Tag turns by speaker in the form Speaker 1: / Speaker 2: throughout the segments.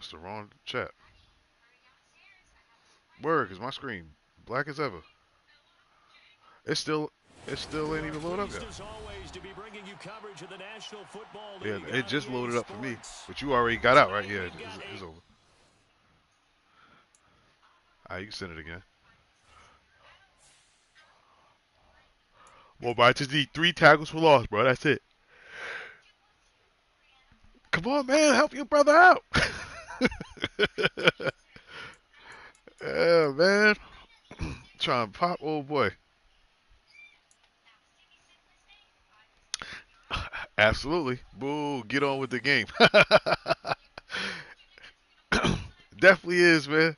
Speaker 1: It's the wrong chat. Word, cause my screen black as ever. It's still ain't even loaded up yet. Yeah, it just loaded up for me, but you already got out, right? Yeah, it's over. Alright, you can send it again. Well, but I just need 3 tackles for loss, bro. That's it. Come on, man, help your brother out. Yeah, man. Trying to pop, oh boy. Absolutely. Boo, get on with the game. Definitely is, man.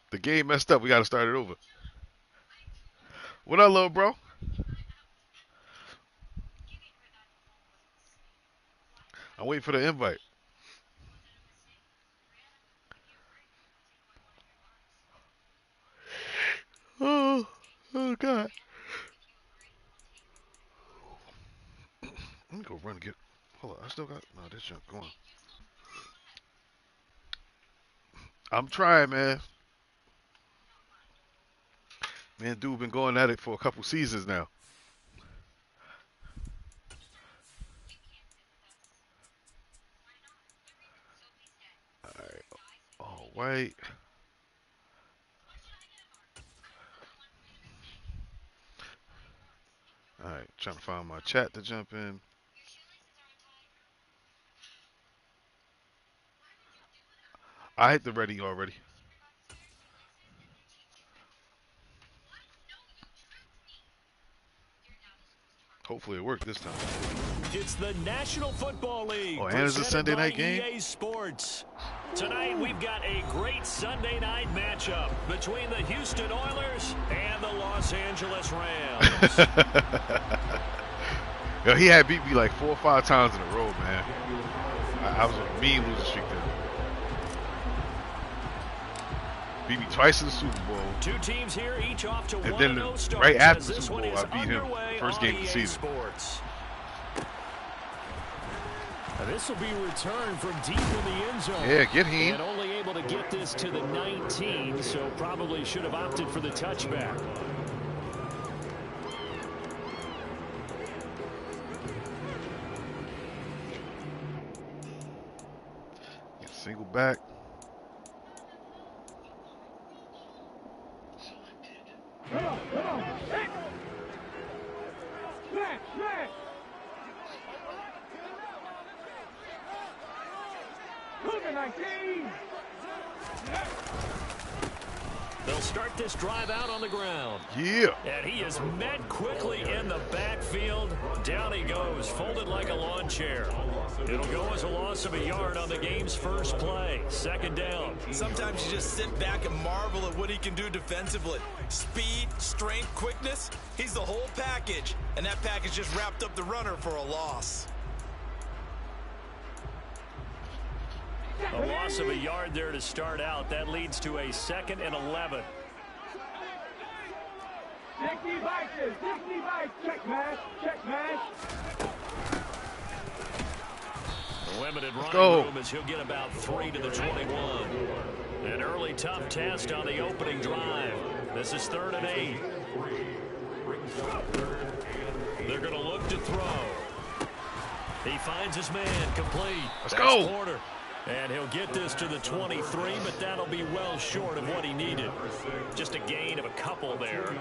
Speaker 1: The game messed up. We got to start it over. What up, little bro? I'm waiting for the invite. Oh, oh God. Let me go run and get. Hold on, I still got. No, this junk going. I'm trying, man. Man, dude been going at it for a couple seasons now. Alright. Oh, wait. Alright, trying to find my chat to jump in. I hit the ready already. Hopefully it worked this time.
Speaker 2: It's the National Football League.
Speaker 1: Oh, and it's a Sunday night game?
Speaker 2: EA Sports. Tonight we've got a great Sunday night matchup between the Houston Oilers and the Los Angeles Rams.
Speaker 1: Yo, he had beat me like 4 or 5 times in a row, man. I was on a mean losing streak there. Beat me twice in the Super Bowl.
Speaker 2: 2 teams here, each off to
Speaker 1: and then right after the Super Bowl, I beat him first game of the season.
Speaker 2: Now this will be returned from deep in the end zone.
Speaker 1: Yeah, get him.
Speaker 2: And only able to get this to the 19, so probably should have opted for the touchback.
Speaker 1: Single back.
Speaker 3: Come on. Smash. Look at 19.
Speaker 2: They'll start this drive out on the ground.
Speaker 1: Yeah.
Speaker 2: And he is met quickly in the backfield. Down he goes, folded like a lawn chair. It'll go as a loss of a yard on the game's first play. 2nd down.
Speaker 4: Sometimes you just sit back and marvel at what he can do defensively. Speed, strength, quickness, he's the whole package. And that package just wrapped up the runner for a loss.
Speaker 2: A loss of a yard there to start out. That leads to a 2nd and 11.
Speaker 3: 60 bikes, check mash.
Speaker 2: Limited running room as he'll get about 3 to the 21. An early tough test on the opening drive. This is 3rd and 8. They're going to look to throw. He finds his man complete.
Speaker 1: Let's go.
Speaker 2: Porter. And he'll get this to the 23, but that'll be well short of what he needed. Just a gain of a couple there.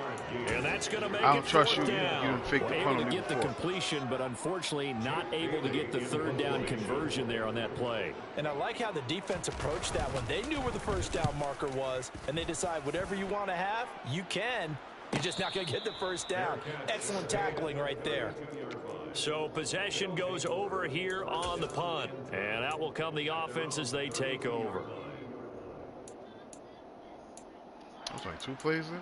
Speaker 2: And that's going to make
Speaker 1: I
Speaker 2: it
Speaker 1: don't trust you.
Speaker 2: fourth down.
Speaker 1: You didn't fake the
Speaker 2: Able
Speaker 1: punt
Speaker 2: to
Speaker 1: on me
Speaker 2: get the
Speaker 1: before.
Speaker 2: completion, but unfortunately not able to get the 3rd down conversion there on that play.
Speaker 4: And I like how the defense approached that one. They knew where the first down marker was, and they decide whatever you want to have, you can. You're just not going to get the first down. Excellent tackling right there.
Speaker 2: So possession goes over here on the punt. And out will come the offense as they take over.
Speaker 1: That's like 2 plays in.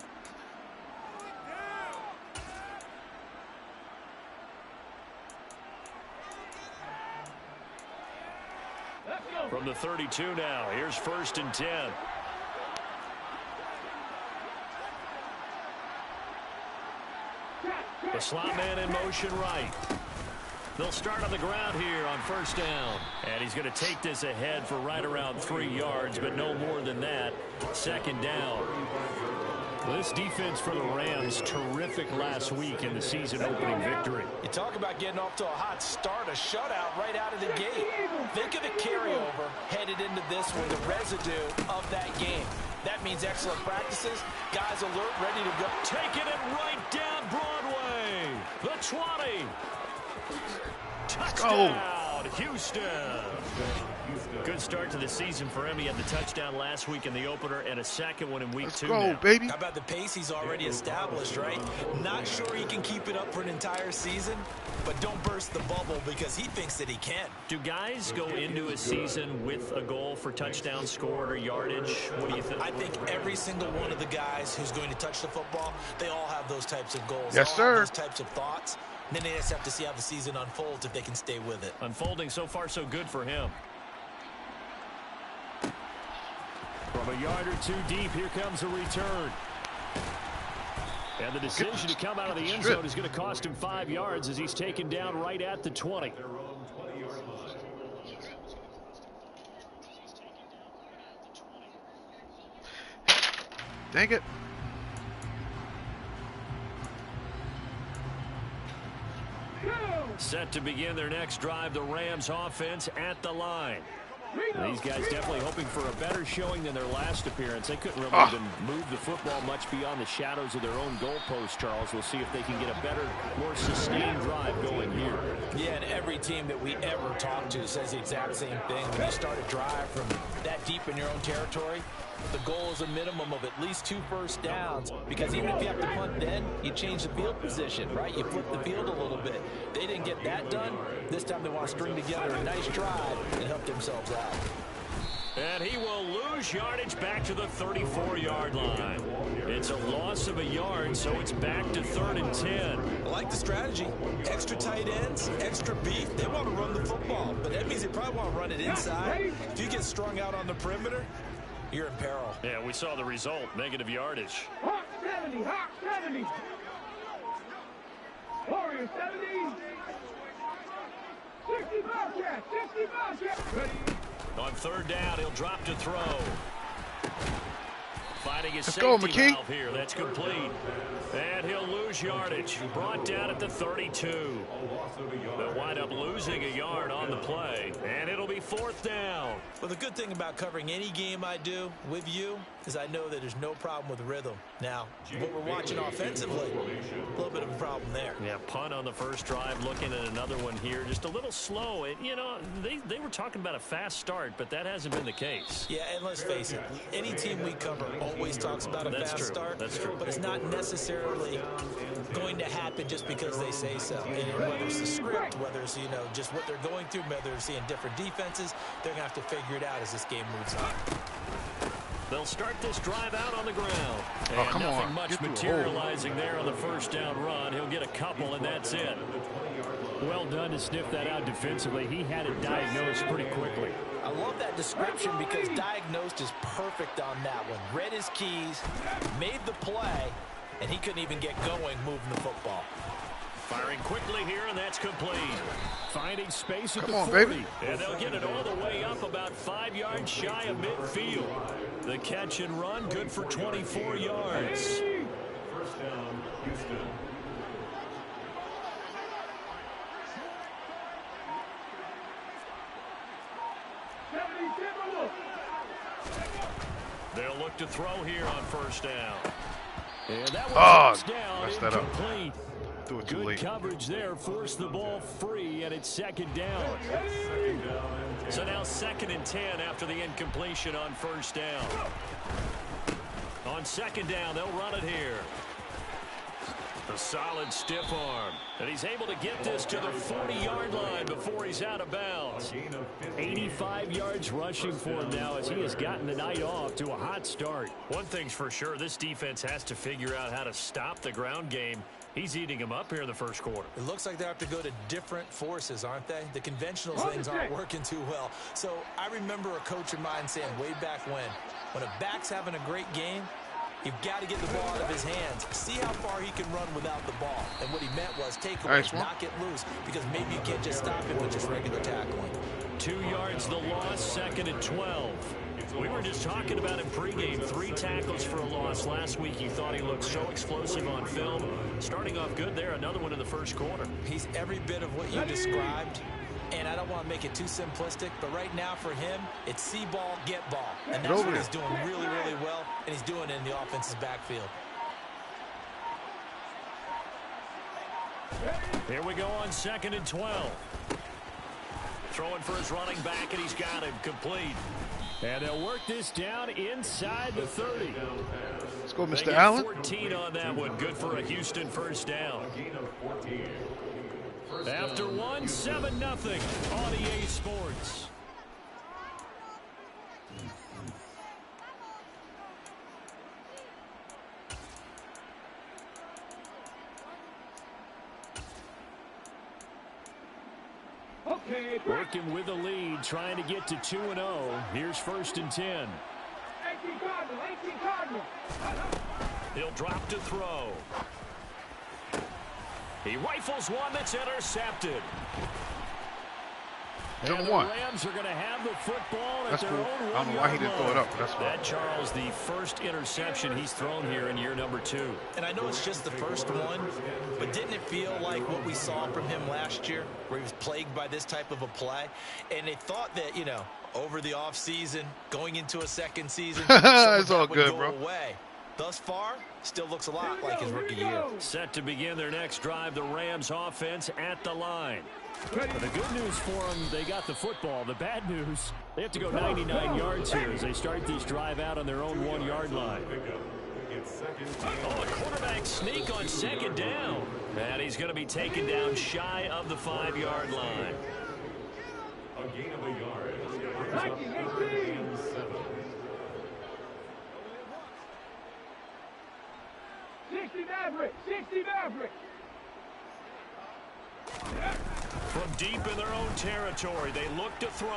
Speaker 2: From the 32 now, here's 1st and 10. The slot man in motion right. They'll start on the ground here on first down. And he's going to take this ahead for right around 3 yards, but no more than that. Second down. This defense for the Rams, terrific last week in the season-opening victory.
Speaker 4: You talk about getting off to a hot start, a shutout right out of the gate. Think of the carryover headed into this one, the residue of that game. That means excellent practices, guys alert, ready to go.
Speaker 2: Taking it right down Broadway. The 20. Touchdown, Houston. Good start to the season for him. He had the touchdown last week in the opener and a second one in week 2
Speaker 1: go,
Speaker 2: now.
Speaker 1: baby.
Speaker 4: How about the pace he's already established, right? Not sure he can keep it up for an entire season, but don't burst the bubble because he thinks that he can.
Speaker 2: Do guys go into a season with a goal for touchdown scored or yardage? What do you think?
Speaker 4: I think every single one of the guys who's going to touch the football, they all have those types of goals.
Speaker 1: Yes,
Speaker 4: they all have
Speaker 1: sir.
Speaker 4: those types of thoughts. And then they just have to see how the season unfolds if they can stay with it.
Speaker 2: Unfolding so far so good for him. From a yard or two deep, here comes a return. And the decision to come out of the end zone is going to cost him 5 yards as he's taken down right at the 20.
Speaker 1: Dang it.
Speaker 2: Set to begin their next drive, the Rams offense at the line. These guys definitely hoping for a better showing than their last appearance. They couldn't really even move the football much beyond the shadows of their own goalpost, Charles. We'll see if they can get a better, more sustained drive going here.
Speaker 4: Yeah, and every team that we ever talk to says the exact same thing. When you start a drive from that deep in your own territory, the goal is a minimum of at least 2 first downs, because even if you have to punt then, you change the field position, right? You flip the field a little bit. They didn't get that done. This time they want to string together a nice drive and help themselves out.
Speaker 2: And he will lose yardage back to the 34-yard line. It's a loss of a yard, so it's back to 3rd and 10.
Speaker 4: I like the strategy. Extra tight ends, extra beef. They want to run the football, but that means they probably want to run it inside. If you get strung out on the perimeter, you're in peril.
Speaker 2: Yeah, we saw the result, negative yardage.
Speaker 3: Hawk 70, Hawk 70. Warrior 70. 60 Bobcat, 60 Bobcat. Ready.
Speaker 2: On 3rd down, he'll drop to throw. Finding his
Speaker 1: Let's go,
Speaker 2: safety
Speaker 1: McKee.
Speaker 2: valve here. That's complete. And he'll lose yardage. Brought down at the 32. They'll wind up losing a yard on the play. And it'll be 4th down.
Speaker 4: Well, the good thing about covering any game I do with you is I know that there's no problem with rhythm. Now, what we're watching offensively, a little bit of a problem there.
Speaker 2: Yeah, punt on the first drive, looking at another one here. Just a little slow. You know, they were talking about a fast start, but that hasn't been the case.
Speaker 4: Yeah, and let's face it, any team we cover always talks about a
Speaker 2: That's
Speaker 4: fast
Speaker 2: true.
Speaker 4: start.
Speaker 2: That's true.
Speaker 4: But it's not necessarily going to happen just because they say so. And whether it's the script, whether it's, just what they're going through, whether they're seeing different defenses, they're going to have to figure it out as this game moves on.
Speaker 2: They'll start this drive out on the ground.
Speaker 1: Oh,
Speaker 2: And
Speaker 1: come
Speaker 2: nothing
Speaker 1: on.
Speaker 2: much
Speaker 1: Get through a
Speaker 2: materializing there on the first down run. He'll get a couple, and that's it. Well done to sniff that out defensively. He had it diagnosed pretty quickly.
Speaker 4: I love that description because diagnosed is perfect on that one. Read his keys, made the play, and he couldn't even get going moving the football.
Speaker 2: Firing quickly here, and that's complete. Finding space at
Speaker 1: Come
Speaker 2: the
Speaker 1: on,
Speaker 2: 40.
Speaker 1: baby.
Speaker 2: And they'll get it all the way up about 5 yards shy of midfield. The catch and run, good for 24 yards.
Speaker 3: First down, Houston.
Speaker 2: They'll look to throw here on first down. And that was down,
Speaker 1: messed that up.
Speaker 2: incomplete.
Speaker 1: Do it too
Speaker 2: Good
Speaker 1: late.
Speaker 2: coverage there, forced the ball free, and it's 2nd down. So now 2nd and 10 after the incompletion on first down. On 2nd down, they'll run it here. A solid stiff arm. And he's able to get this to the 40-yard line before he's out of bounds. 85 yards rushing for him now as he has gotten the night off to a hot start. One thing's for sure, this defense has to figure out how to stop the ground game. He's eating him up here in the first quarter.
Speaker 4: It looks like they have to go to different forces, aren't they? The conventional things aren't working too well. So I remember a coach of mine saying way back when a back's having a great game, You've got to get the ball out of his hands. See how far he can run without the ball. And what he meant was take away, not get loose, because maybe you can't just stop him with just regular tackling.
Speaker 2: 2 yards the loss, 2nd and 12. We were just talking about him pregame. 3 tackles for a loss. Last week you thought he looked so explosive on film. Starting off good there. Another one in the first quarter.
Speaker 4: He's every bit of what you described. And I don't want to make it too simplistic, but right now for him, it's see ball, get ball. And that's what he's doing really, really well, and he's doing it in the offense's backfield.
Speaker 2: Here we go on 2nd and 12. Throwing for his running back, and he's got him complete. And they'll work this down inside the 30.
Speaker 1: Let's go, Mr. Allen.
Speaker 2: 14 on that one. Good for a Houston first down. After 1, 7-0 on EA Sports. Working with the lead, trying to get to 2-0. Here's 1st and 10.
Speaker 3: 18 Cardinal.
Speaker 2: He'll drop to throw. He rifles one that's intercepted. And the Rams are going to have the football at their own 1 yard line.
Speaker 1: I don't know why he didn't throw it up, but that's
Speaker 2: that, Charles, the first interception he's thrown here in year number 2.
Speaker 4: And I know it's just the first one, but didn't it feel like what we saw from him last year, where he was plagued by this type of a play? And they thought that, you know, over the offseason, going into a second season,
Speaker 1: it's all good, bro.
Speaker 4: Away. Thus far, still looks a lot like his rookie year.
Speaker 2: Set to begin their next drive, the Rams offense at the line. But the good news for them, they got the football. The bad news, they have to go 99 yards here as they start this drive out on their own 1 yard line. Oh, a quarterback sneak on 2nd down. And he's going to be taken down shy of the 5 yard line.
Speaker 3: A gain of a yard. 60 Maverick! 60 Maverick!
Speaker 2: From deep in their own territory, they look to throw.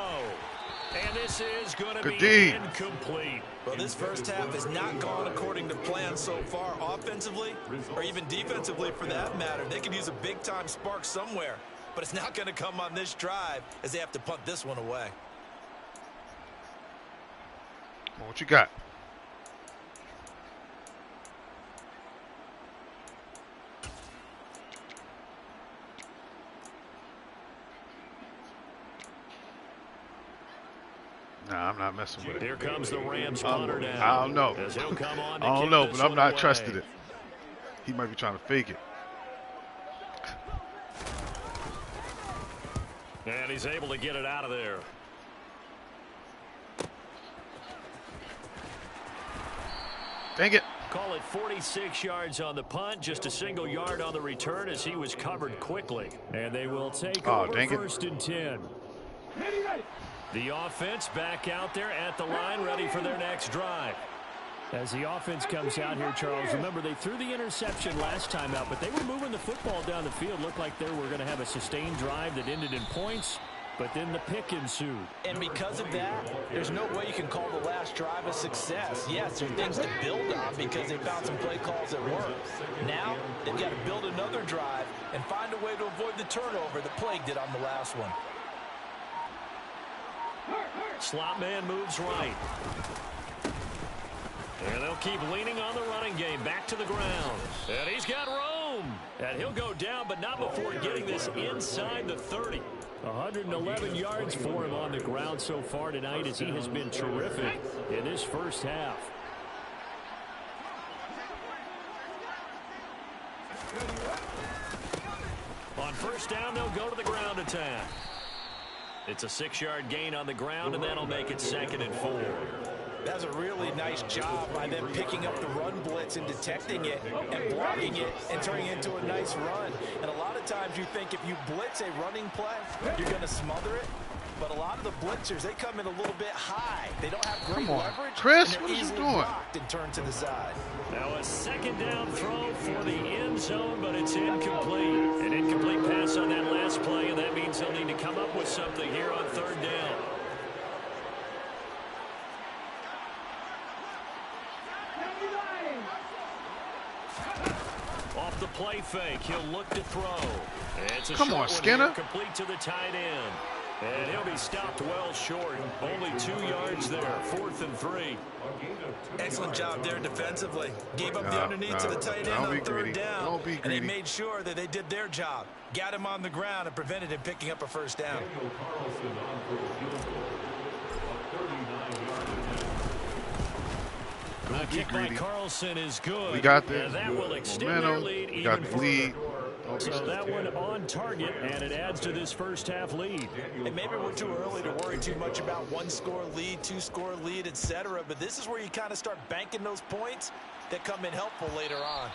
Speaker 2: And this is going to be incomplete.
Speaker 4: Well, this first half has not gone according to plan so far offensively, or even defensively for that matter. They could use a big-time spark somewhere, but it's not going to come on this drive as they have to punt this one away.
Speaker 1: Well, what you got? Nah, I'm not messing with it.
Speaker 2: Here comes the Rams punter down.
Speaker 1: I don't know. I don't know, but I'm not trusting it. He might be trying to fake it.
Speaker 2: And he's able to get it out of there.
Speaker 1: Dang it.
Speaker 2: Call it 46 yards on the punt, just a single yard on the return as he was covered quickly. And they will take over 1st and 10. The offense back out there at the line, ready for their next drive. As the offense comes out here, Charles, remember they threw the interception last time out, but they were moving the football down the field. Looked like they were going to have a sustained drive that ended in points, but then the pick ensued.
Speaker 4: And because of that, there's no way you can call the last drive a success. Yes, there are things to build on because they found some play calls that work. Now, they've got to build another drive and find a way to avoid the turnover that plagued it on the last one.
Speaker 2: Slot man moves right. And they'll keep leaning on the running game. Back to the ground. And he's got room. And he'll go down, but not before getting this inside the 30. 111 yards for him on the ground so far tonight as he has been terrific in this first half. On 1st down, they'll go to the ground attack. It's a 6-yard gain on the ground, and that'll make it 2nd and 4.
Speaker 4: That's a really nice job by them picking up the run blitz and detecting it and blocking it and turning it into a nice run. And a lot of times you think if you blitz a running play, you're going to smother it. But a lot of the blitzers, they come in a little bit high. They don't have great leverage.
Speaker 1: Chris, what are you doing?
Speaker 4: And turn to the side.
Speaker 2: Now a 2nd down throw for the end zone, but it's incomplete. An incomplete pass on that last play, and that means they'll need to come up with something here on 3rd down. the play fake. He'll look to throw. It's a
Speaker 1: Come
Speaker 2: short
Speaker 1: on,
Speaker 2: one
Speaker 1: Skinner.
Speaker 2: here, complete to the tight end. And he'll be stopped well short. Only 2 yards there. 4th and 3.
Speaker 4: Excellent job there defensively. Gave up the underneath to the tight end on 3rd down.
Speaker 1: Don't be
Speaker 4: and they
Speaker 1: greedy.
Speaker 4: made sure that they did their job. Got him on the ground and prevented him picking up a 1st down.
Speaker 2: The kick by Carlson is good.
Speaker 1: We got this.
Speaker 2: And that will extend
Speaker 1: Momentum.
Speaker 2: their lead
Speaker 1: We got
Speaker 2: even
Speaker 1: the lead.
Speaker 2: further. So that one on target, and it adds to this first half lead.
Speaker 4: And maybe we're too early to worry too much about 1-score lead, 2-score lead, etc. But this is where you kind of start banking those points that come in helpful later on.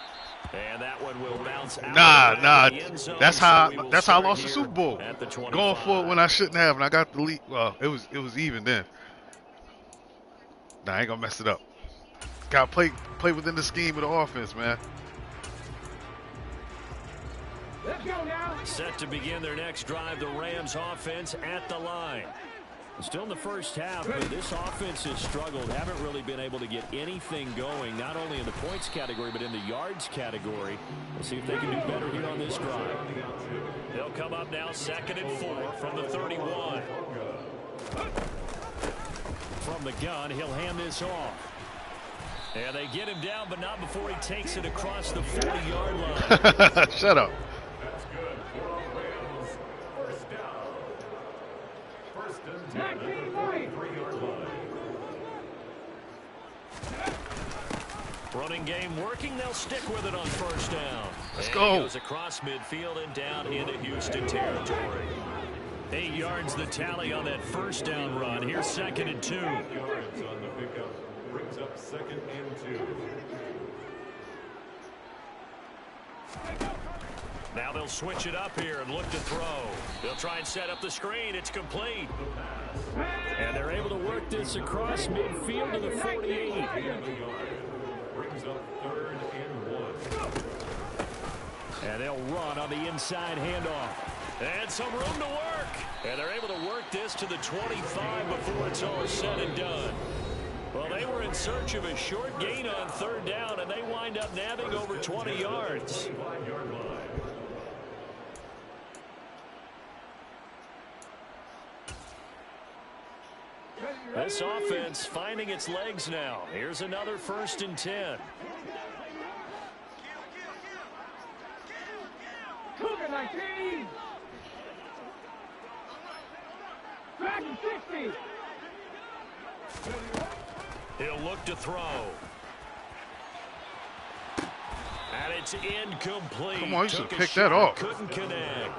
Speaker 2: And that one will bounce out.
Speaker 1: Nah.
Speaker 2: The end zone,
Speaker 1: That's how
Speaker 2: so
Speaker 1: I lost the Super Bowl.
Speaker 2: at the 25.
Speaker 1: Going for it when I shouldn't have, and I got the lead. Well, it was even then. Nah, I ain't gonna mess it up. Gotta play within the scheme of the offense, man.
Speaker 3: Let's go now.
Speaker 2: Set to begin their next drive, the Rams offense at the line. Still in the first half, but this offense has struggled. Haven't really been able to get anything going, not only in the points category, but in the yards category. We'll see if they can do better here on this drive. They'll come up now 2nd and 4 from the 31. From the gun, he'll hand this off. And they get him down, but not before he takes it across the 40-yard line.
Speaker 1: Shut up.
Speaker 3: That's good. For Rams. 1st down. 1st and 10 at the 33-yard line.
Speaker 2: Running game working. They'll stick with it on 1st down.
Speaker 1: Let's
Speaker 2: and
Speaker 1: go.
Speaker 2: He goes across midfield and down into Houston territory. 8 yards the tally on that 1st down run. Here's 2nd and 2.
Speaker 3: 8 yards on the pickup. Brings up 2nd and 2.
Speaker 2: Now they'll switch it up here and look to throw. They'll try and set up the screen. It's complete. And they're able to work this across midfield to the 48.
Speaker 3: Brings up 3rd and 1.
Speaker 2: And they'll run on the inside handoff. And some room to work. And they're able to work this to the 25 before it's all said and done. Well, they were in search of a short gain on 3rd down, and they wind up nabbing over 20 yards. This offense finding its legs now. Here's another 1st and 10.
Speaker 3: Cougar 19. Dragon 60.
Speaker 2: He'll look to throw. And it's incomplete.
Speaker 1: Come on, you should
Speaker 2: Took a
Speaker 1: pick that
Speaker 2: shot,
Speaker 1: off.
Speaker 2: Couldn't connect.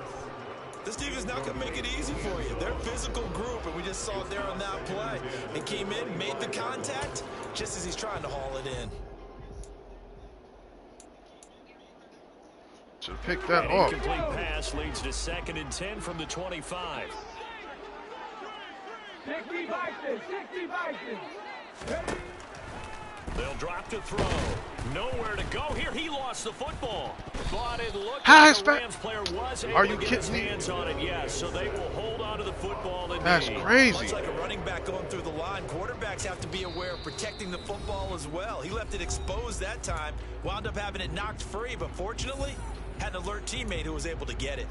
Speaker 4: This team is not going to make it easy for you. They're a physical group, and we just saw it there on that play. They came in, made the contact, just as he's trying to haul it in.
Speaker 1: Should have picked that
Speaker 2: An
Speaker 1: off.
Speaker 2: incomplete pass leads to 2nd and 10 from the 25.
Speaker 3: 60 Bison. 60 Bison.
Speaker 2: They'll drop to throw. Nowhere to go here. He lost the football. But it looked
Speaker 1: How
Speaker 2: like
Speaker 1: is
Speaker 2: the
Speaker 1: that-
Speaker 2: Rams player was
Speaker 1: Are
Speaker 2: able
Speaker 1: you
Speaker 2: to get his
Speaker 1: kidding me?
Speaker 2: hands on it, yes. So they will hold on to the football and
Speaker 1: That's
Speaker 2: knee.
Speaker 1: crazy.
Speaker 4: Much like a running back going through the line, quarterbacks have to be aware of protecting the football as well. He left it exposed that time, wound up having it knocked free, but fortunately, had an alert teammate who was able to get it.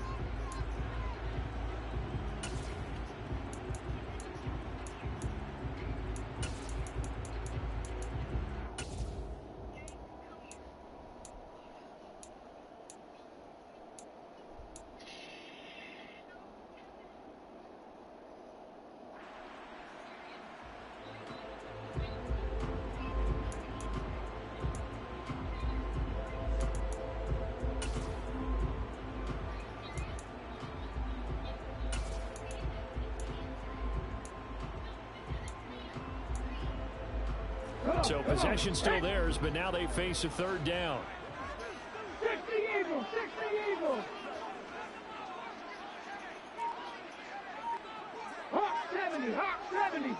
Speaker 2: So possession still theirs, but now they face a 3rd down.
Speaker 3: 60 Eagles. 60 Eagles. Hawk 70. Hawk 70.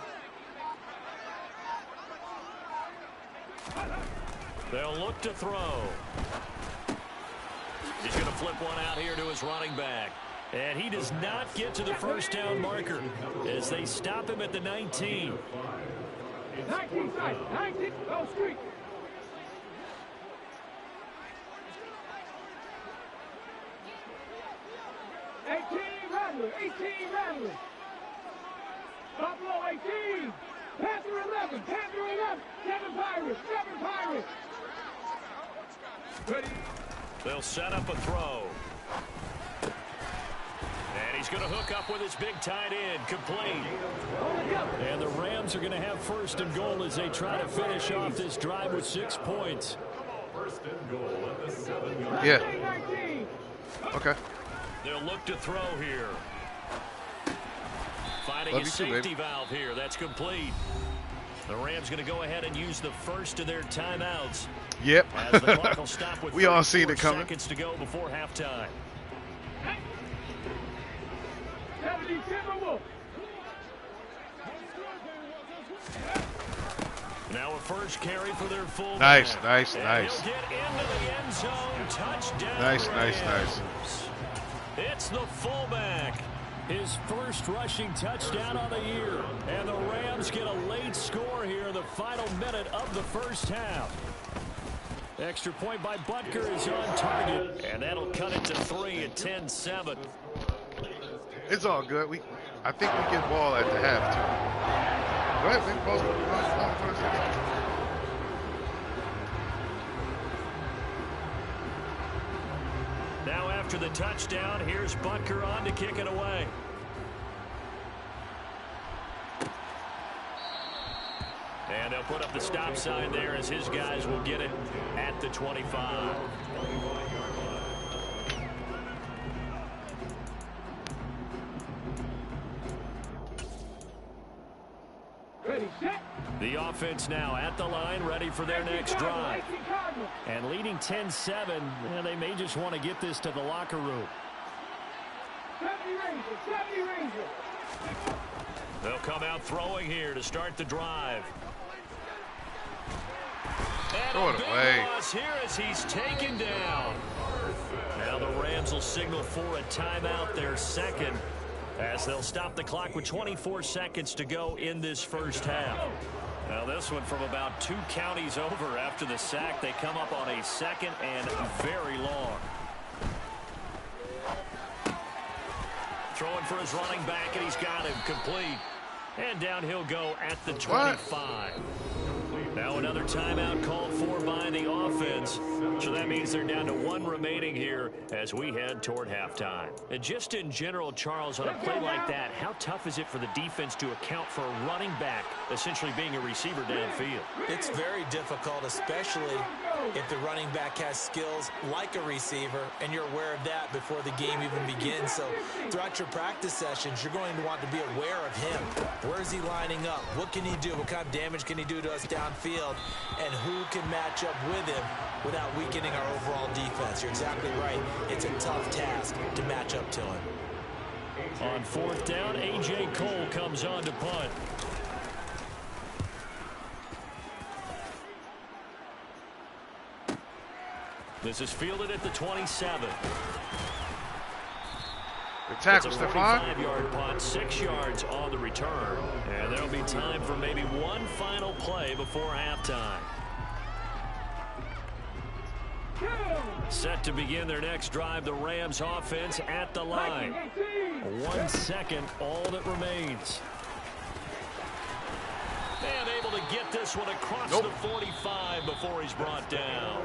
Speaker 2: They'll look to throw. He's going to flip one out here to his running back. And he does not get to the 1st down marker as they stop him at the 19.
Speaker 3: 19 side. 19. Go street. Rattler, 18 Rattler. Buffalo 18. Panther 11, Panther 11. 7 Pirates, 7 Pirates. Ready.
Speaker 2: They'll set up a throw. And he's going to hook up with his big tight end, complete. And the Rams are going to have first and goal as they try to finish off this drive with 6 points.
Speaker 3: First and goal at the 7-yard.
Speaker 1: Yeah. Okay.
Speaker 2: They'll look to throw here. Finding
Speaker 1: Love
Speaker 2: a
Speaker 1: you too,
Speaker 2: safety
Speaker 1: baby.
Speaker 2: valve here. That's complete. The Rams going to go ahead and use the first of their timeouts.
Speaker 1: Yep.
Speaker 2: As the clock will stop with
Speaker 1: We all seen
Speaker 2: 34
Speaker 1: it coming.
Speaker 2: seconds to go before halftime.
Speaker 3: 70 Timberwolves.
Speaker 2: Now a first carry for their full.
Speaker 1: Nice,
Speaker 2: back.
Speaker 1: nice,
Speaker 2: And
Speaker 1: nice.
Speaker 2: he'll get into the end zone. Touchdown.
Speaker 1: Nice, nice,
Speaker 2: Rams.
Speaker 1: nice.
Speaker 2: It's the fullback. His first rushing touchdown on the year. And the Rams get a late score here in the final minute of the first half. Extra point by Butker is on target. And that'll cut it to 3 at 10-7.
Speaker 1: It's all good. I think we get ball at the half too. Go ahead, man. Ball's
Speaker 2: Now after the touchdown, here's Butker on to kick it away. And they'll put up the stop sign there as his guys will get it at the 25.
Speaker 3: Ready, set.
Speaker 2: The offense now at the line, ready for their next drive. And leading 10-7, and they may just want to get this to the locker room.
Speaker 3: 70 Rangers, 70 Rangers.
Speaker 2: They'll come out throwing here to start the drive. And
Speaker 1: Throw
Speaker 2: a
Speaker 1: it
Speaker 2: big
Speaker 1: away.
Speaker 2: loss here as he's taken down. Now the Rams will signal for a timeout, their second, as they'll stop the clock with 24 seconds to go in this first half. Now this one from about 2 counties over after the sack. They come up on a second and very long. Throwing for his running back, and he's got him complete. And down he'll go at the 25. Now another timeout called for by the offense. So that means they're down to 1 remaining here as we head toward halftime. And just in general, Charles, on a play like that, how tough is it for the defense to account for a running back essentially being a receiver downfield?
Speaker 4: It's very difficult, especially if the running back has skills like a receiver, and you're aware of that before the game even begins. So throughout your practice sessions, you're going to want to be aware of him. Where is he lining up? What can he do? What kind of damage can he do to us downfield? And who can match up with him without weakening our overall defense? You're exactly right. It's a tough task to match up to him.
Speaker 2: On 4th down, A.J. Cole comes on to punt. This is fielded at the 27.
Speaker 1: The tackle,
Speaker 2: It's a
Speaker 1: Stephon.
Speaker 2: 45-yard punt, 6 yards on the return. And there'll be time for maybe one final play before halftime. Set to begin their next drive, the Rams offense at the line. 1 second, all that remains. And able to get this one across the 45 before he's brought down.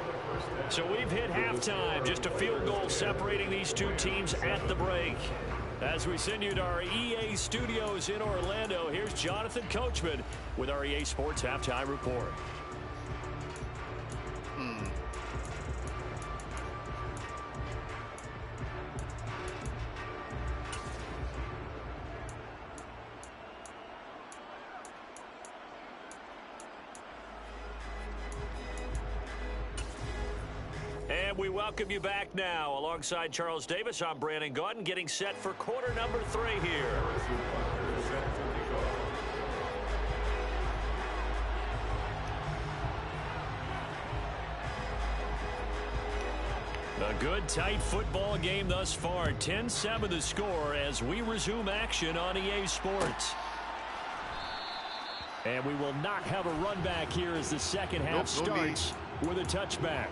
Speaker 2: So we've hit halftime. Just a field goal separating these two teams at the break. As we send you to our EA studios in Orlando, here's Jonathan Coachman with our EA Sports Halftime Report. And we welcome you back now. Alongside Charles Davis, I'm Brandon Gaudin, getting set for quarter number 3 here. A good, tight football game thus far. 10-7 the score as we resume action on EA Sports. And we will not have a run back here as the second half starts with a touchback.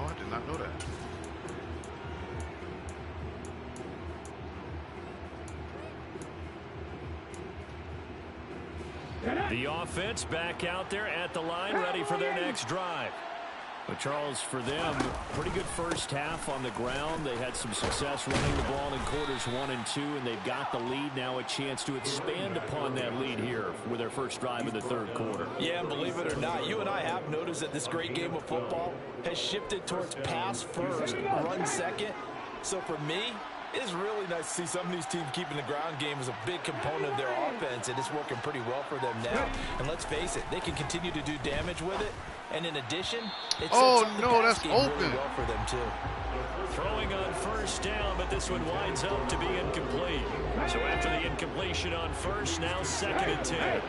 Speaker 1: Oh, I did not know that.
Speaker 2: The offense back out there at the line, ready for their next drive. But Charles, for them, pretty good first half on the ground. They had some success running the ball in quarters 1 and 2, and they've got the lead. Now a chance to expand upon that lead here with their first drive in the third quarter.
Speaker 4: Yeah, and believe it or not, you and I have noticed that this great game of football has shifted towards pass first, run second. So for me, it's really nice to see some of these teams keeping the ground game as a big component of their offense, and it's working pretty well for them now. And let's face it, they can continue to do damage with it. And in addition, it sets up the pass game really well for them too.
Speaker 2: Throwing on first down, but this one winds up to be incomplete. So after the incompletion on first, now 2nd and 10.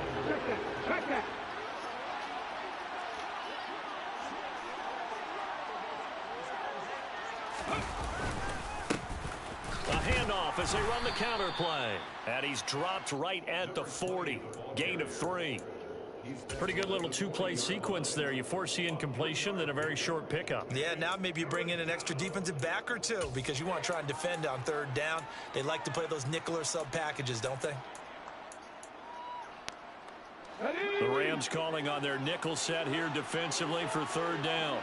Speaker 2: A handoff as they run the counter play. And he's dropped right at the 40. Gain of 3. Pretty good little two-play sequence there. You force the incompletion, then a very short pickup.
Speaker 4: Yeah, now maybe you bring in an extra defensive back or two because you want to try and defend on third down. They like to play those nickel or sub packages, don't they?
Speaker 2: The Rams calling on their nickel set here defensively for third down.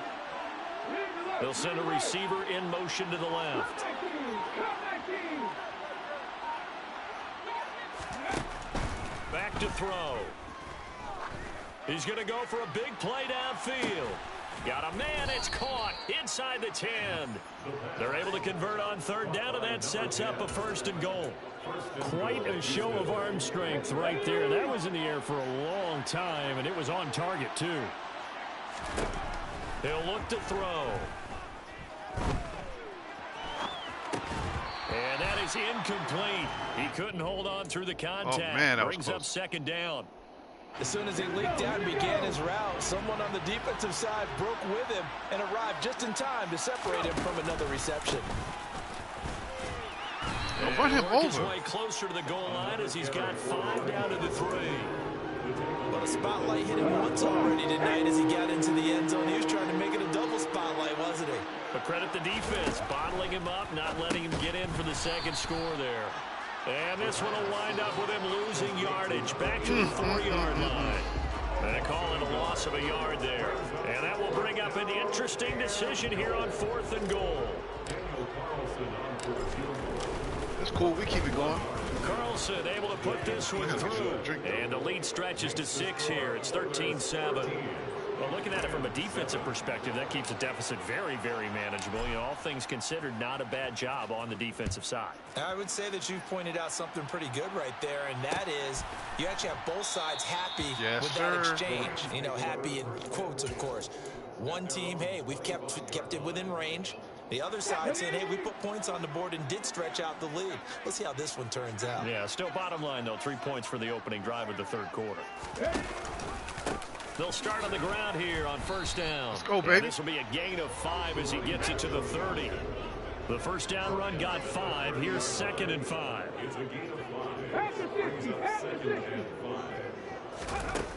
Speaker 2: They'll send a receiver in motion to the left. Back to throw. He's going to go for a big play downfield. Got a man, it's caught inside the 10. They're able to convert on third down, and that sets up a 1st and goal. Quite a show of arm strength right there. That was in the air for a long time, and it was on target too. They'll look to throw. And that is incomplete. He couldn't hold on through the contact.
Speaker 1: Oh, man, that was
Speaker 2: Brings
Speaker 1: close.
Speaker 2: up 2nd down.
Speaker 4: As soon as he leaked out and began his route, someone on the defensive side broke with him and arrived just in time to separate him from another reception.
Speaker 1: Run him
Speaker 2: Work his
Speaker 1: over.
Speaker 2: way closer to the goal line as he's got 5 down to the 3.
Speaker 4: But a spotlight hit him once already tonight as he got into the end zone. He was trying to make it a double spotlight, wasn't he?
Speaker 2: But credit the defense, bottling him up, not letting him get in for the 2nd score there. And this one will wind up with him losing yardage back to the 4-yard line. They call it a loss of a yard there. And that will bring up an interesting decision here on 4th and goal.
Speaker 1: That's cool. We keep it going.
Speaker 2: Carlson able to put this one through. And the lead stretches to 6 here. It's 13-7. Well, looking at it from a defensive perspective, that keeps the deficit very, very manageable. You know, all things considered, not a bad job on the defensive side.
Speaker 4: I would say that you've pointed out something pretty good right there, and that is you actually have both sides happy with that exchange. You know, happy in quotes, of course. One team, hey, we've kept it within range. The other side saying, hey, we put points on the board and did stretch out the lead. Let's see how this one turns out.
Speaker 2: Yeah, still bottom line, though, 3 points for the opening drive of the third quarter. They'll start on the ground here on first down.
Speaker 1: Let's go, baby.
Speaker 2: This will be a gain of 5 as he gets it to the 30. The first down run got 5. Here's 2nd and 5.
Speaker 3: It's a gain of 5. 2nd and 5.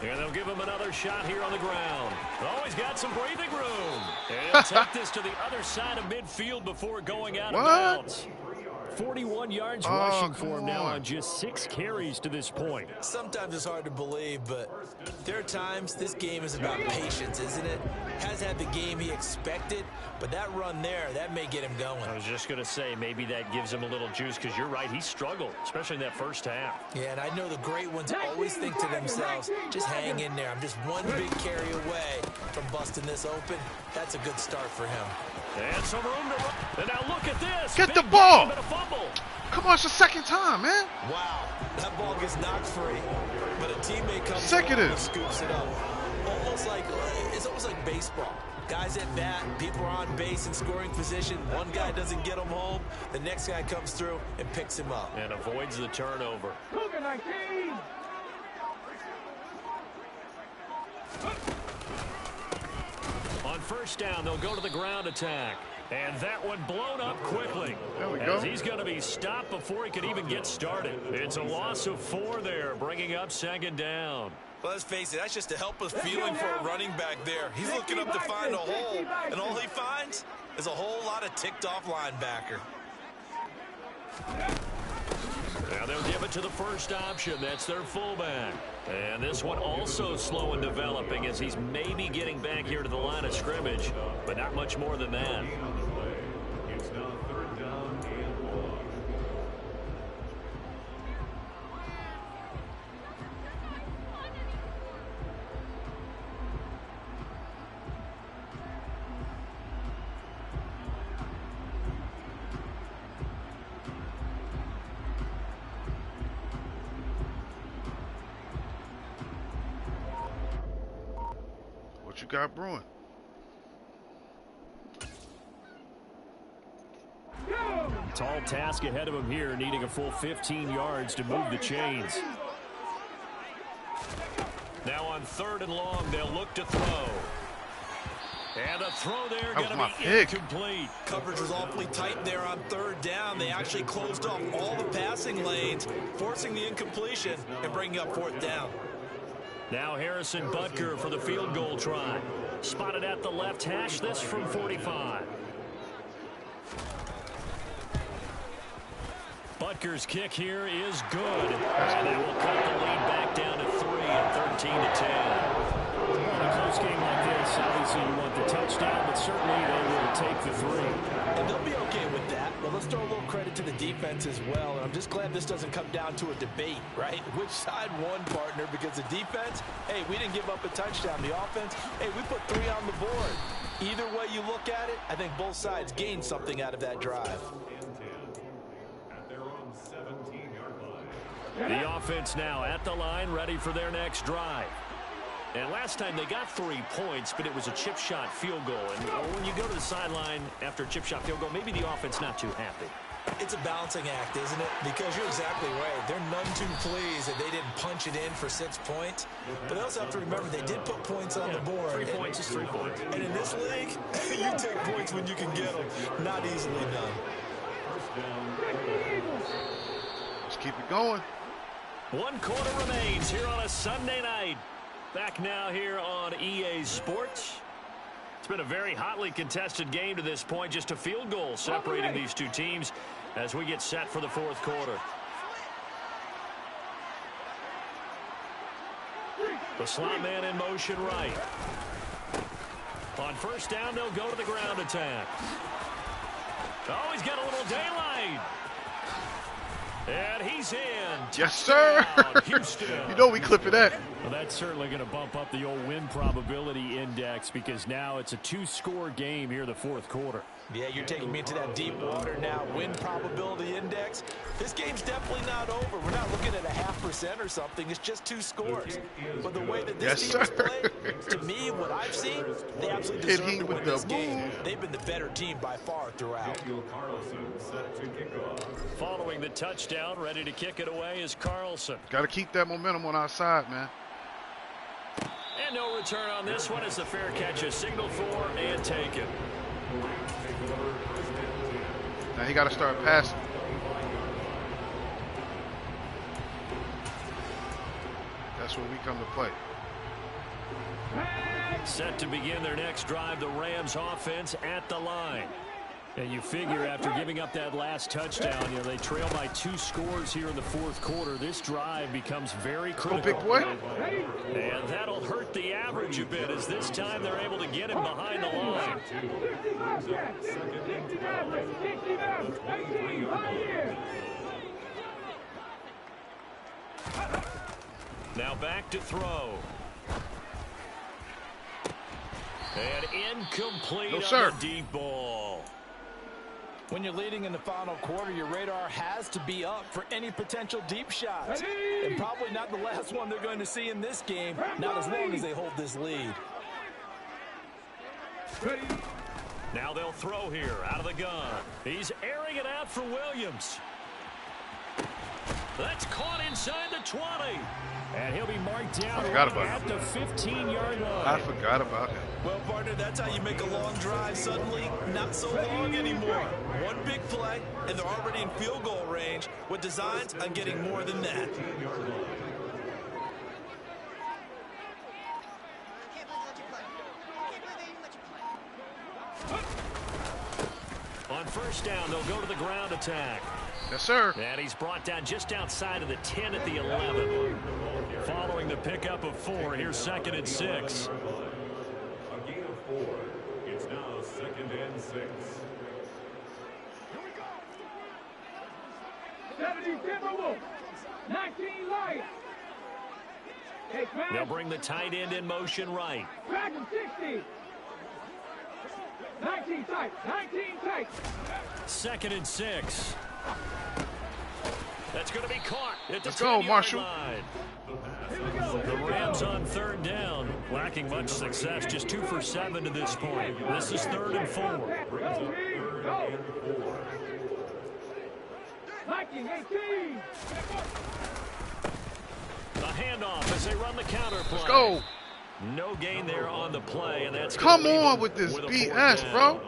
Speaker 2: And they'll give him another shot here on the ground. Oh, he's got some breathing room. And he'll take this to the other side of midfield before going out of bounds. 41 yards rushing for him now on just 6 carries to this point.
Speaker 4: Sometimes it's hard to believe, but there are times this game is about patience, isn't it? Has had the game he expected, but that run there, that may get him going.
Speaker 2: I was just going to say, maybe that gives him a little juice, because you're right, he struggled, especially in that first half.
Speaker 4: Yeah, and I know the great ones always think to themselves, just hang in there. I'm just one big carry away from busting this open. That's a good start for him.
Speaker 2: And some room to run. And now look at this.
Speaker 1: Get the
Speaker 2: Big
Speaker 1: ball.
Speaker 2: game and a fumble.
Speaker 1: Come on, it's the 2nd time, man.
Speaker 4: Wow, that ball gets knocked free, but a teammate comes
Speaker 1: Sick it
Speaker 4: along and
Speaker 1: is.
Speaker 4: scoops it up. It's almost like baseball. Guys at bat, people are on base in scoring position. One guy doesn't get him home. The next guy comes through and picks him up.
Speaker 2: And avoids the turnover.
Speaker 3: Cougar 19.
Speaker 2: On first down, they'll go to the ground attack. And that one blown up quickly.
Speaker 1: There we go.
Speaker 2: As he's going to be stopped before he can even get started. It's a loss of 4 there, bringing up 2nd down.
Speaker 4: Well, let's face it, that's just a helpless feeling for a running back there. He's looking up to find a hole, and all he finds is a whole lot of ticked-off linebacker.
Speaker 2: Now they'll give it to the first option. That's their fullback. And this one also slow in developing as he's maybe getting back here to the line of scrimmage, but not much more than that.
Speaker 3: It's now 3rd down and 1.
Speaker 1: What you got brewing?
Speaker 2: Tall task ahead of him here, needing a full 15 yards to move the chains. Now on 3rd and long, they'll look to throw. And the throw there going to be incomplete.
Speaker 4: Coverage was awfully tight there on 3rd down. They actually closed off all the passing lanes, forcing the incompletion and bringing up 4th down.
Speaker 2: Now Harrison Butker for the field goal try. Spotted at the left hash, this from 45. Butker's kick here is good. And that will cut the lead back down to 3 at 13-10. In a close game like this, obviously you want the touchdown, but certainly they will take the 3.
Speaker 4: And they'll be okay with that. But let's throw a little credit to the defense as well. And I'm just glad this doesn't come down to a debate, right? Which side won, partner? Because the defense, hey, we didn't give up a touchdown. The offense, hey, we put 3 on the board. Either way you look at it, I think both sides gained something out of that drive.
Speaker 3: At their own 17-yard line.
Speaker 2: The offense now at the line, ready for their next drive. And last time they got 3 points, but it was a chip shot field goal. And when you go to the sideline after a chip shot field goal, maybe the offense not too happy.
Speaker 4: It's a balancing act, isn't it? Because you're exactly right. They're none too pleased that they didn't punch it in for 6 points. But they also have to remember they did put points on the board.
Speaker 2: 3 points is 3 points.
Speaker 4: And in this league, you take points when you can get them. Not easily done.
Speaker 1: Let's keep it going.
Speaker 2: 1 quarter remains here on a Sunday night. Back now here on EA Sports. It's been a very hotly contested game to this point. Just a field goal separating these two teams as we get set for the 4th quarter. The slot man in motion right. On 1st down, they'll go to the ground attack. Oh, he's got a little daylight. And he's in.
Speaker 1: Yes, sir.
Speaker 2: Houston.
Speaker 1: You know we clipping that.
Speaker 2: Well, that's certainly going to bump up the old win probability index because now it's a 2-score game here in the 4th quarter.
Speaker 4: Yeah, you're taking me into that deep water now. Win probability index. This game's definitely not over. We're not looking at a 0.5% or something. It's just 2 scores. But the way that this team has played, to me, what I've seen, they absolutely deserve to win this game. They've been the better team by far throughout.
Speaker 3: Daniel Carlson set to kick off.
Speaker 2: Following the touchdown, ready to kick it away is Carlson.
Speaker 1: Got to keep that momentum on our side, man.
Speaker 2: And no return on this one as the fair catch is signaled for and taken.
Speaker 1: Now he got to start passing. That's where we come to play.
Speaker 2: Set to begin their next drive, the Rams offense at the line. And you figure after giving up that last touchdown, you know, they trail by 2 scores here in the 4th quarter. This drive becomes very critical.
Speaker 1: Big boy.
Speaker 2: And that'll hurt the average a bit as this time they're able to get him behind the line. Now back to throw. And incomplete on the deep ball.
Speaker 4: When you're leading in the final quarter, your radar has to be up for any potential deep shots. And probably not the last one they're going to see in this game, not as long as they hold this lead.
Speaker 2: Now they'll throw here out of the gun. He's airing it out for Williams. That's caught inside the 20. And he'll be marked down at the 15-yard line.
Speaker 1: I forgot about him.
Speaker 4: Well, partner, that's how you make a long drive suddenly not so long anymore. One big play, and they're already in field goal range with designs on getting more than that.
Speaker 2: On 1st down, they'll go to the ground attack.
Speaker 1: Yes, sir.
Speaker 2: And he's brought down just outside of the 10 at the 11. Following the pickup of 4, here's 2nd and 6.
Speaker 3: A gain of 4. It's now 2nd and 6.
Speaker 5: 70 Timberwolves, 19 Lions.
Speaker 2: They'll bring the tight end in motion right.
Speaker 5: Dragon 60. 19 tight, 19 tight.
Speaker 2: 2nd and 6. That's going to be caught at the
Speaker 1: Let's go,
Speaker 2: 10-yard
Speaker 1: Marshall.
Speaker 2: line. The Rams on 3rd down, lacking much success, just 2 for 7 to this point. This is 3rd and 4.
Speaker 5: Go. 19, 18.
Speaker 2: A handoff as they run the counter play.
Speaker 1: Let's go.
Speaker 2: No gain there on the play, and that's
Speaker 1: Come
Speaker 2: gonna leave
Speaker 1: on
Speaker 2: him
Speaker 1: with this
Speaker 2: a 4th
Speaker 1: BS,
Speaker 2: down.
Speaker 1: bro.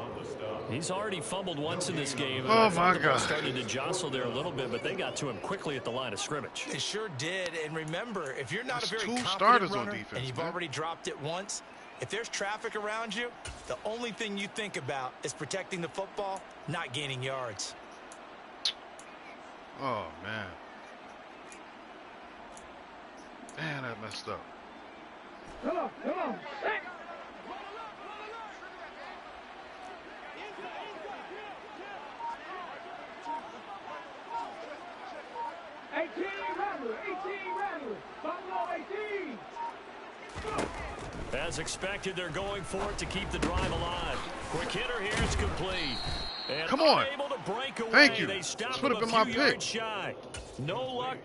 Speaker 2: He's already fumbled once in this game. And
Speaker 1: Oh,
Speaker 2: I thought
Speaker 1: my
Speaker 2: the ball
Speaker 1: God.
Speaker 2: started to jostle there a little bit, but they got to him quickly at the line of scrimmage.
Speaker 4: They sure did. And remember, if you're not
Speaker 1: There's
Speaker 4: a very
Speaker 1: 2
Speaker 4: confident
Speaker 1: starters on
Speaker 4: runner
Speaker 1: defense,
Speaker 4: and you've
Speaker 1: man.
Speaker 4: already dropped it once, if there's traffic around you, the only thing you think about is protecting the football, not gaining yards.
Speaker 1: Oh, man. Man, that messed up.
Speaker 5: Come on, come on. Set. Buffalo 18.
Speaker 2: As expected, they're going for it to keep the drive alive. Quick hitter here, it's complete. And
Speaker 1: Come on.
Speaker 2: unable to break away.
Speaker 1: Thank you.
Speaker 2: They stopped
Speaker 1: This would have
Speaker 2: him
Speaker 1: been
Speaker 2: a
Speaker 1: my
Speaker 2: few
Speaker 1: pick.
Speaker 2: yards shy. No luck.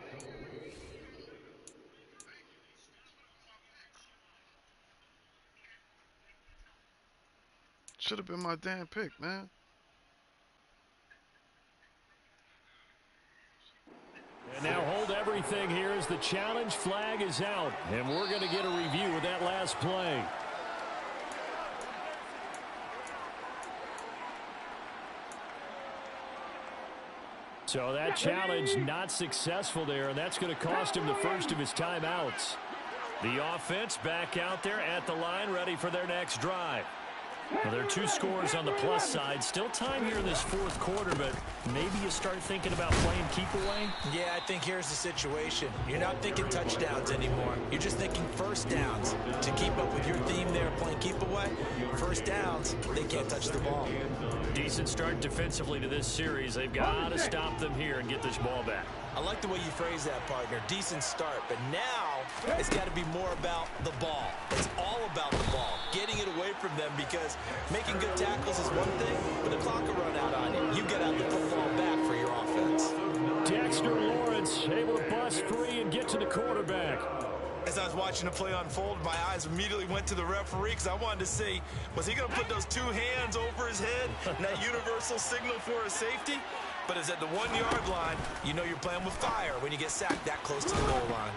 Speaker 1: Should have been my damn pick, man.
Speaker 2: And now hold everything here as the challenge flag is out. And we're going to get a review of that last play. So that challenge not successful there, and that's going to cost him the first of his timeouts. The offense back out there at the line, ready for their next drive. Well, there are 2 scores on the plus side. Still time here in this 4th quarter, but maybe you start thinking about playing keep away.
Speaker 4: Yeah, I think here's the situation. You're not thinking touchdowns anymore. You're just thinking first downs. To keep up with your theme there, playing keep away, first downs, they can't touch the ball.
Speaker 2: Decent start defensively to this series. They've got to stop them here and get this ball back.
Speaker 4: I like the way you phrase that, partner. Decent start, but now it's got to be more about the ball. It's all about the ball, getting it away from them, because making good tackles is one thing, but the clock will run out on you. You get out the football back for your offense.
Speaker 2: Dexter Lawrence able to bust free and get to the quarterback.
Speaker 4: As I was watching the play unfold, my eyes immediately went to the referee because I wanted to see, was he going to put those 2 hands over his head and that universal signal for a safety? But it's at the 1-yard line. You know you're playing with fire when you get sacked that close to the goal line.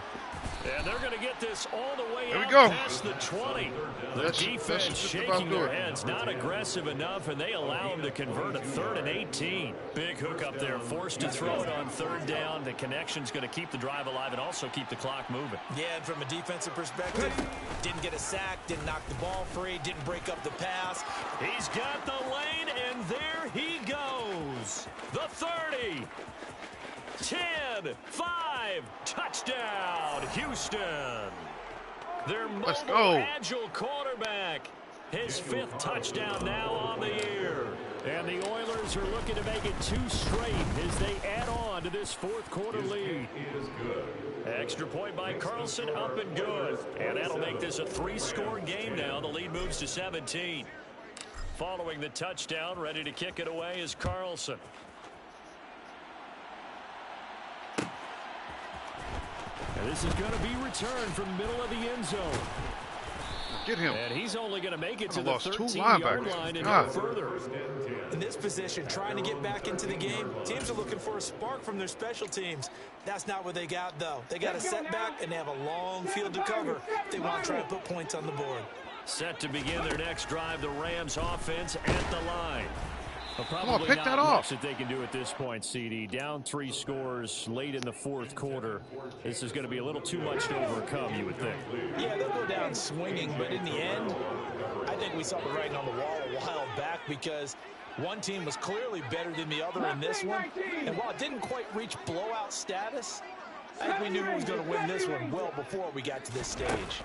Speaker 2: And they're going to get this all the way
Speaker 1: There we
Speaker 2: out
Speaker 1: go.
Speaker 2: past the 20. The
Speaker 1: That should
Speaker 2: defense
Speaker 1: just about
Speaker 2: shaking
Speaker 1: do
Speaker 2: their
Speaker 1: it.
Speaker 2: heads, not aggressive enough, and they allow them to convert a 3rd and 18. Big hook up there, forced to throw it on 3rd down. The connection's going to keep the drive alive and also keep the clock moving.
Speaker 4: Yeah, and from a defensive perspective, didn't get a sack, didn't knock the ball free, didn't break up the pass.
Speaker 2: He's got the lane, and there he goes. The 30. 10, 5, touchdown, Houston. Their
Speaker 1: Let's
Speaker 2: mobile,
Speaker 1: go.
Speaker 2: agile quarterback. His 5th touchdown now on the year. And the Oilers are looking to make it 2 straight as they add on to this 4th quarter lead. Extra point by Carlson, up and good. And that'll make this a 3-score game now. The lead moves to 17. Following the touchdown, ready to kick it away is Carlson. And this is going to be returned from the middle of the end zone.
Speaker 1: Get him.
Speaker 2: And he's only going to make it to
Speaker 1: I've
Speaker 2: the
Speaker 1: lost 2
Speaker 2: 13-yard
Speaker 1: linebackers.
Speaker 2: line and
Speaker 1: God.
Speaker 2: no further.
Speaker 4: In this position, trying to get back into the game, teams are looking for a spark from their special teams. That's not what they got, though. They got a setback, and they have a long field to cover if they want to try and put points on the board.
Speaker 2: Set to begin their next drive, the Rams offense at the line. Well, probably
Speaker 1: pick
Speaker 2: not
Speaker 1: that
Speaker 2: much
Speaker 1: off.
Speaker 2: that they can do at this point, CD. Down 3 scores late in the 4th quarter. This is going to be a little too much to overcome, you would think.
Speaker 4: Yeah, they'll go down swinging, but in the end, I think we saw the writing on the wall a while back, because One team was clearly better than the other in this one. And while it didn't quite reach blowout status, I think we knew who was going to win this one well before we got to this stage.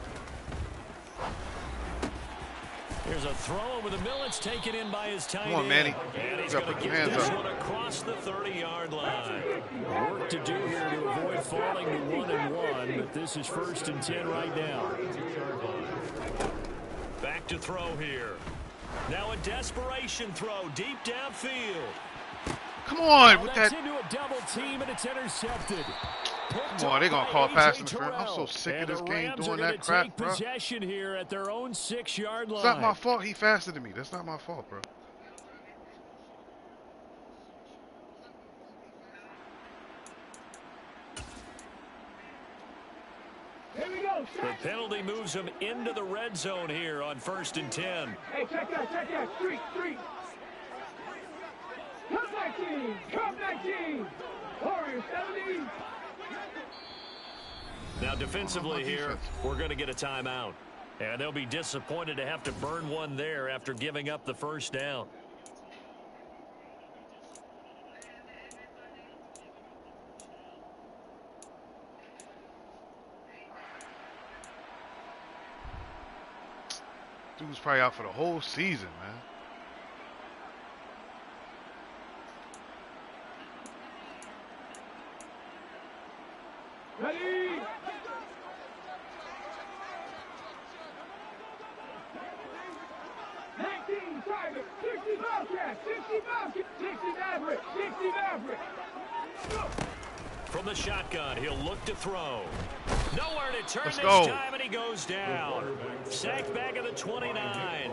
Speaker 2: Here's a throw over the middle. It's taken in by his tight end.
Speaker 1: Come on, Manny.
Speaker 2: And he's
Speaker 1: You
Speaker 2: going
Speaker 1: gotta
Speaker 2: to
Speaker 1: put
Speaker 2: get
Speaker 1: your hands
Speaker 2: this
Speaker 1: up.
Speaker 2: one across the 30-yard line. Work to do here to avoid falling to 1-1, but this is 1st and 10 right now. Back to throw here. Now a desperation throw deep downfield.
Speaker 1: Come on
Speaker 2: Oh,
Speaker 1: with
Speaker 2: that's
Speaker 1: that.
Speaker 2: into a double team, and it's intercepted.
Speaker 1: Come on, they're going to call pass interference. I'm so sick of this game doing that crap, bro.
Speaker 2: Possession here at their own 6-yard line.
Speaker 1: It's not my fault he faster than me. That's not my fault, bro.
Speaker 5: Here we go.
Speaker 2: The penalty moves him into the red zone here on 1st and 10.
Speaker 5: Hey, check that. Street. Cup 19. Warriors 70.
Speaker 2: Now defensively here,
Speaker 1: defense.
Speaker 2: we're going to get a timeout. And they'll be disappointed to have to burn one there after giving up the first down.
Speaker 1: Dude's probably out for the whole season, man.
Speaker 5: Ready. Private, 60 Bobcat, 60 Maverick.
Speaker 2: From the shotgun, he'll look to throw. Nowhere to turn
Speaker 1: Let's
Speaker 2: this
Speaker 1: go.
Speaker 2: time, and he goes down. Sacked back at the 29.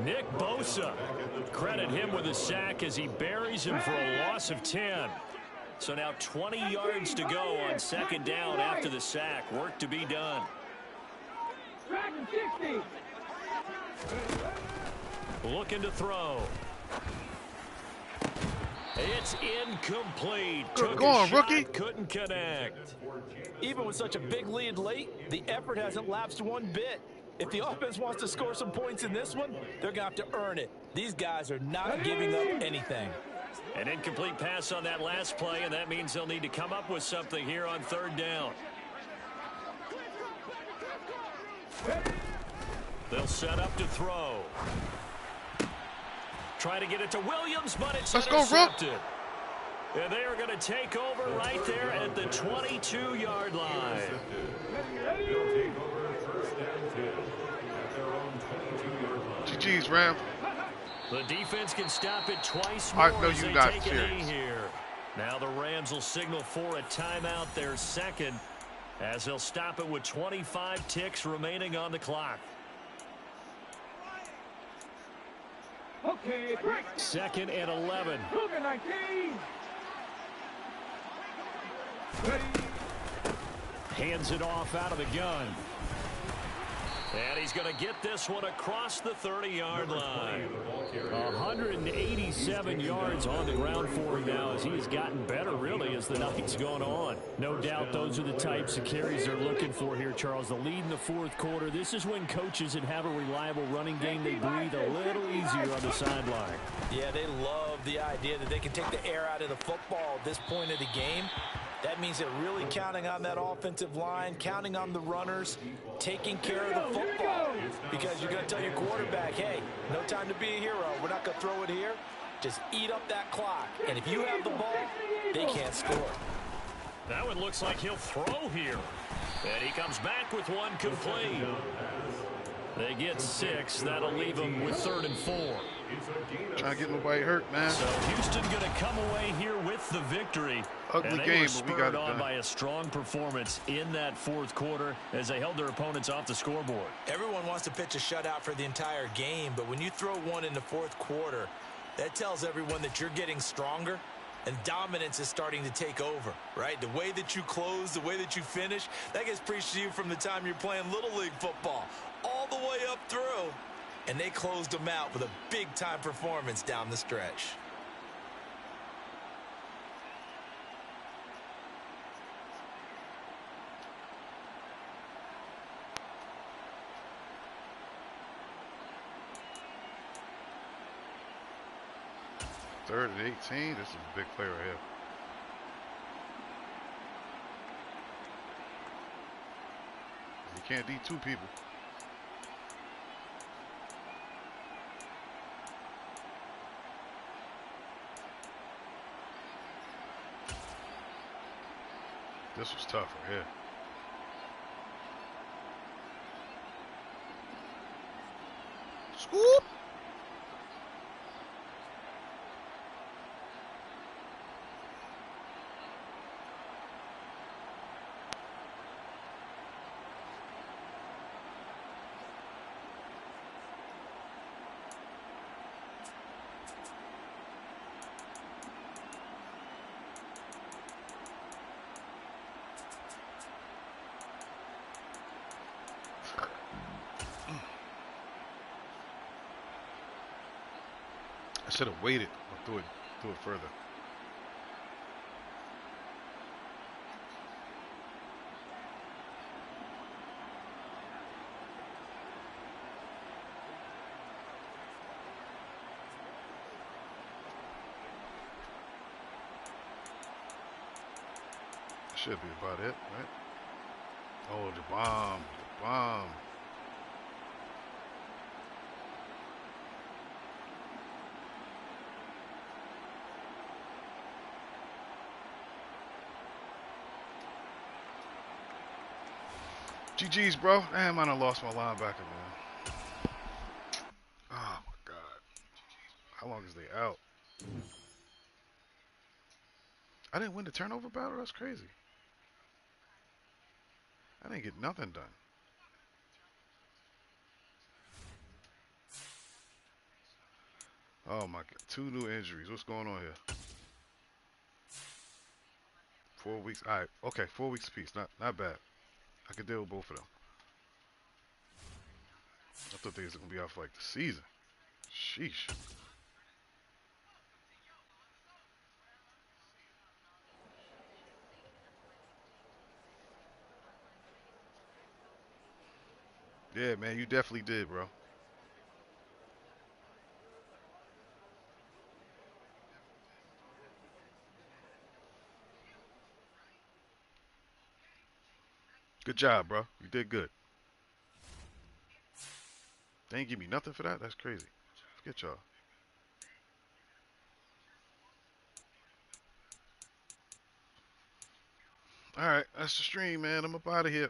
Speaker 2: Nick Bosa. Credit him with a sack as he buries him for a loss of 10. So now 20 yards to go on 2nd down after the sack. Work to be done.
Speaker 5: Dragon 60.
Speaker 2: Looking to throw. It's incomplete.
Speaker 1: Good
Speaker 2: Took
Speaker 1: going,
Speaker 2: a shot,
Speaker 1: rookie.
Speaker 2: couldn't connect.
Speaker 4: Even with such a big lead late, the effort hasn't lapsed one bit. If the offense wants to score some points in this one, they're going to have to earn it. These guys are not giving up anything.
Speaker 2: An incomplete pass on that last play, and that means they'll need to come up with something here on 3rd down. They'll set up to throw. Try to get it to Williams, but it's
Speaker 1: Let's go, Rook.
Speaker 2: intercepted. And they are going to take over right there at the 22-yard line.
Speaker 1: GG's, Ram.
Speaker 2: The defense can stop it twice
Speaker 1: I
Speaker 2: more
Speaker 1: know
Speaker 2: as
Speaker 1: you
Speaker 2: they
Speaker 1: not
Speaker 2: take a
Speaker 1: serious.
Speaker 2: knee here. Now the Rams will signal for a timeout, their 2nd, as they'll stop it with 25 ticks remaining on the clock.
Speaker 5: Okay, break.
Speaker 2: 2nd and 11.
Speaker 5: Cougar 19. Ready.
Speaker 2: Hands it off out of the gun. And he's going to get this one across the 30-yard line. 187 yards on the ground for him now as he has gotten better, really, as the night's gone on. No doubt those are the types of carries they're looking for here, Charles. The lead in the 4th quarter. This is when coaches that have a reliable running game, they breathe a little easier on the sideline.
Speaker 4: Yeah, they love the idea that they can take the air out of the football at this point of the game. That means they're really counting on that offensive line, counting on the runners, taking care of the football. Because you're going to tell your quarterback, hey, no time to be a hero. We're not going to throw it here. Just eat up that clock. And if you have the ball, they can't score.
Speaker 2: That one looks like he'll throw here. And he comes back with one complete. They get 6. That'll leave them with 3rd and 4.
Speaker 1: Trying to get nobody hurt, man.
Speaker 2: So Houston going to come away here with the victory.
Speaker 1: Ugly
Speaker 2: and they
Speaker 1: game,
Speaker 2: were
Speaker 1: but we
Speaker 2: spurred
Speaker 1: got it
Speaker 2: on
Speaker 1: done.
Speaker 2: by a strong performance in that 4th quarter as they held their opponents off the scoreboard.
Speaker 4: Everyone wants to pitch a shutout for the entire game, but when you throw one in the 4th quarter, that tells everyone that you're getting stronger and dominance is starting to take over, right? The way that you close, the way that you finish, that gets preached to you from the time you're playing Little League football all the way up through. And they closed them out with a big-time performance down the stretch.
Speaker 1: 3rd and 18. This is a big play right here. You can't D two people. This was tough right here. Scoop! I should have waited or threw it further. Should be about it, right? Oh, the bomb. The bomb. GG's, bro. Damn, I done lost my linebacker, man. Oh, my God. How long is they out? I didn't win the turnover battle? That's crazy. I didn't get nothing done. Oh, my God. 2 new injuries. What's going on here? 4 weeks. All right. Okay, 4 weeks apiece. Not bad. I could deal with both of them. I thought they was going to be out for like the season. Sheesh. Yeah, man, you definitely did, bro. Good job, bro. You did good. They ain't give me nothing for that? That's crazy. Forget y'all. All right, that's the stream, man. I'm up out of here.